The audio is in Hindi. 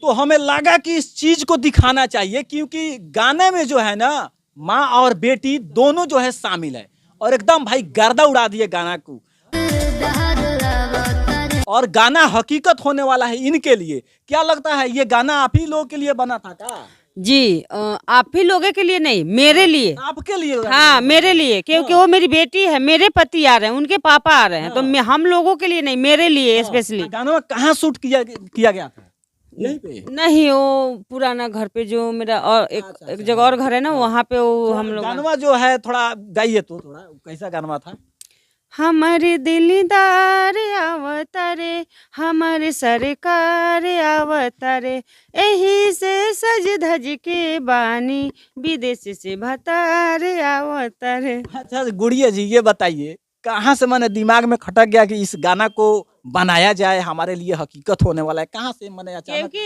तो हमें लगा कि इस चीज को दिखाना चाहिए, क्योंकि गाने में जो है ना माँ और बेटी दोनों जो है शामिल है, और एकदम भाई गर्दा उड़ा दिए गाना को। और गाना हकीकत होने वाला है इनके लिए। क्या लगता है ये गाना आप ही लोगों के लिए बना था क्या? जी आप ही लोगों के लिए नहीं, मेरे लिए। आपके लिए? हाँ मेरे लिए, क्योंकि वो मेरी बेटी है, मेरे पति आ रहे हैं, उनके पापा आ रहे हैं, तो हम लोगों के लिए नहीं, मेरे लिए स्पेशली। गाना कहाँ शूट किया गया था? यहीं पे? नहीं, वो पुराना घर पे जो मेरा और एक जगह और घर है ना, वहाँ पे वो हम लोग। गानवा जो है थोड़ा गाइए तो, थोड़ा कैसा गानवा था? हमारे दिलदार आवतारे, हमारे सरकार आवतारे, यही से सज धज के बानी, विदेश से भतार आवतारे। अच्छा गुड़िया जी, ये बताइए कहाँ से मैंने दिमाग में खटक गया कि इस गाना को बनाया जाए, हमारे लिए हकीकत होने वाला है, कहाँ से मैंने अचानक? क्योंकि